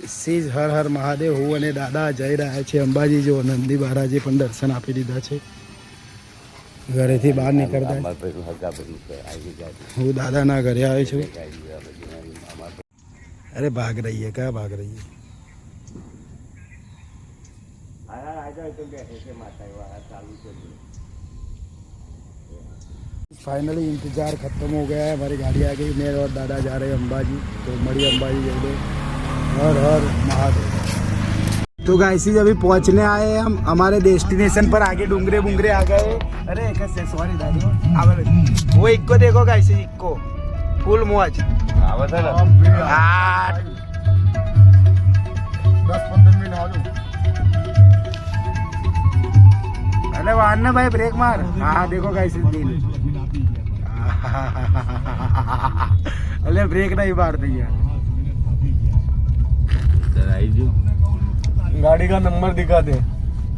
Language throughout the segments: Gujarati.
સીજ હર હર મહાદેવ. હું અને દાદા જઈ રહ્યા છે અંબાજી. જો નંદી મહારાજે પણ દર્શન આપી દીધા છે. ઘરેથી બહાર નીકળતા હું દાદાના ઘરે આવ્યો છું. અરે ભાગ રહી है, क्या भाग रही है? फाइनली इंतजार खत्म हो गया है. हमारी गाड़ी आ गई. मैं और दादा जा रहे हैं अंबाजी. तो मड़ी अंबाजी जाइए. हर हर महादेव. तो गाइस अभी पहुंचने आए हैं हम हमारे डेस्टिनेशन पर. आगे डूंगरे बुंगरे आ गए. अरे कैसे सॉरी दादी वो इक्को देखो गाइस, इक्को फुल मौज. 10-15 मिनट अरे वाहन भाई ब्रेक मार. हाँ देखो गाइस दिल. अरे ब्रेक नहीं मारती यार. गाड़ी का नंबर दिखा दे.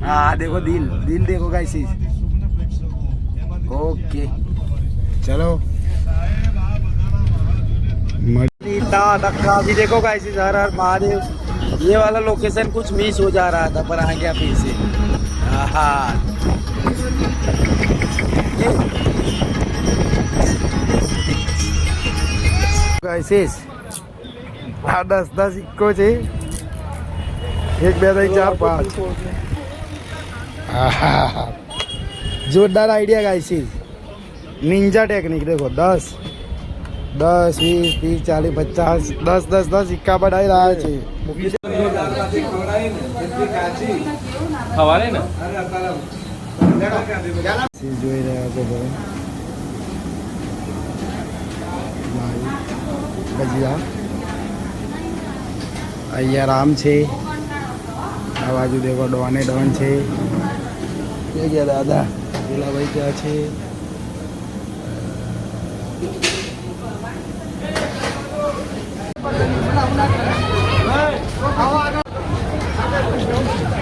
हाँ देखो दिल दिल देखो गाइस. ओके चलो. धक्का भी देखो गाइस. हर हर महादेव. ये वाला लोकेशन कुछ मिस हो जा रहा था पर आ गया फिर से. गाइस 10 इक्को છે. 1 2 3 4 5. जोरदार आइडिया गाइस. निंजा टेक्निक देखो. 10 20 30 40 50 10 10 10 સિક્કા પડાઈ રહ્યા છે. हवाले ना જોઈ રહ્યા છો તમે ભજીયા. અહીંયા રામ છે. આ બાજુ દેખો ડોને ડોન છે. કે ગયા દાદા પેલા ભાઈ ક્યાં છે?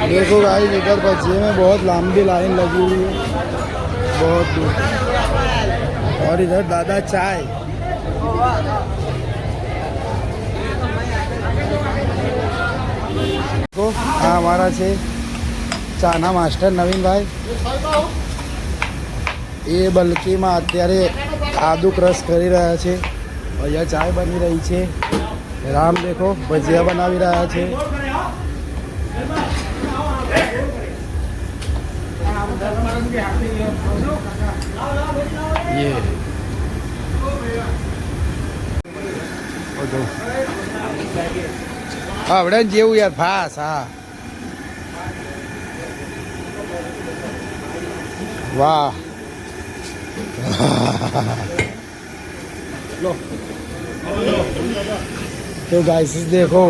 देखो गाइस इधर भजिए में बहुत लंबी लाइन लगी हुई है, बहुत दूर. और इधर दादा चाय. तो हाँ हमारा છે ચાના માસ્ટર નવીનભાઈ. એ બલકીમાં અત્યારે આદુ ક્રશ કરી રહ્યા છે. અહીંયા ચાય બની રહી છે. રામ દેખો ભજીયા બનાવી રહ્યા છે. ये આવડે જેવું યાર ફાસ. હા વાહ. तो गाइस देखो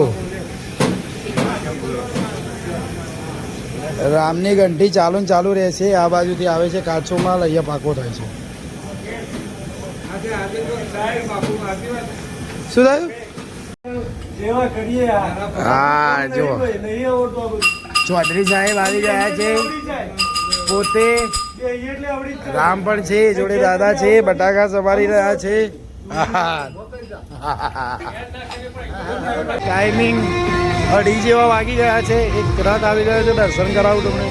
રામની ઘંટી ચાલુ ને ચાલુ રહેશે. આ બાજુથી આવે છે કાચો માલ. અહીંયા પાકો થાય છે. શું થયું? હા જો ચૌધરી સાહેબ આવી ગયા છે. પોતે રામ પણ છે, જોડે દાદા છે. બટાકા સમારી રહ્યા છે. ટાઈમિંગ 2:30 જેવા વાગી ગયા છે. એક રથ આવી ગયો છે. દર્શન કરાવું તમને.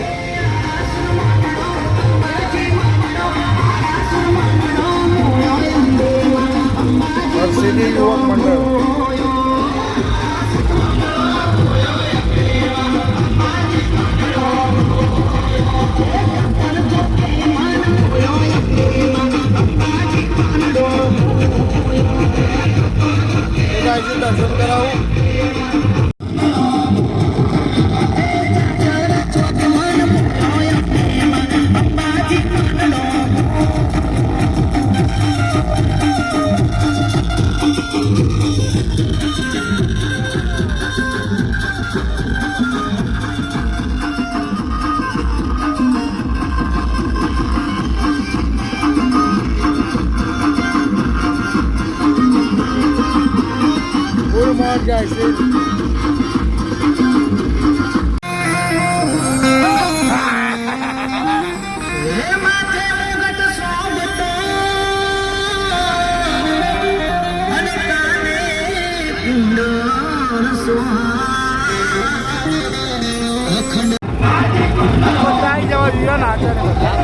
સિટી યુવક મંડળ. દર્શન કરાવું. બધા આવી જવા જોઈએ નાચે ને બધા.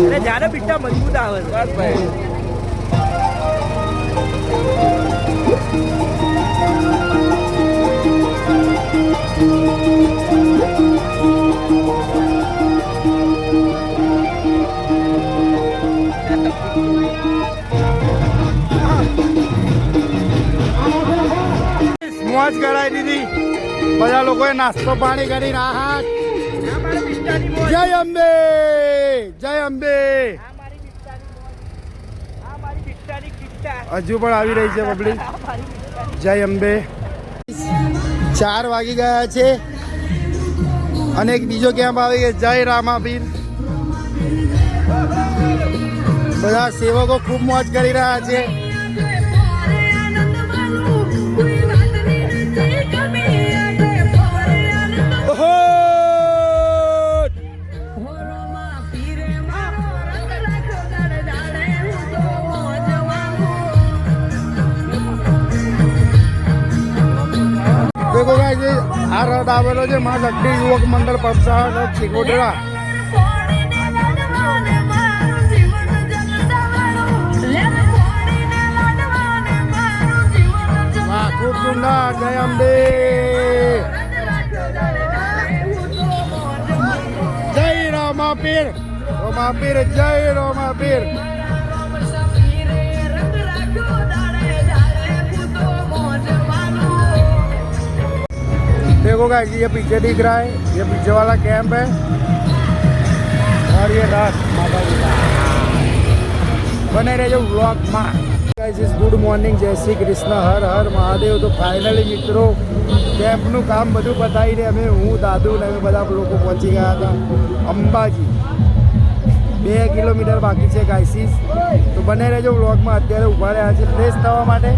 અરે જાને પીઠા મજબૂત આવે છે બસ ભાઈ. મોજ કરાવી દીધી બધા લોકોએ નાસ્તો પાણી કરીને આ જય અંબે જય અંબે હજુ પણ આવી રહી છે પબ્લિક. જય અંબે. 4 વાગી ગયા છે અને એક બીજો કેમ્પ આવી ગયો જય રામાપીર. બધા સેવકો ખૂબ મોજ કરી રહ્યા છે. देखो गाइस આ રથ આવેલો છે માં લક્ષ્મી યુવક મંડળ પબસાર ચીકોટરા. વાહ ખૂબ સુંદર. જય અંબે જય રામાપીર. રામાપીર જય રામાપીર. देखो गाइस ये पीछे दिख रहा है ये पीछे वाला कैंप है और ये रात माता जी का. बने रहे व्लॉग में. गाइस इस गुड मॉर्निंग जय श्री कृष्ण हर हर महादेव. तो फाइनली મિત્રો કેમ્પનું કામ બધું પતાવીને અમે હું દાદુ ને અમે બધા લોકો પહોંચી ગયા હતા અંબાજી. 2 કિલોમીટર બાકી છે ગાઈસીસ. તો બને રહેજો વ્લોગમાં. અત્યારે ઊભા રહ્યા છે ફ્રેશ થવા માટે.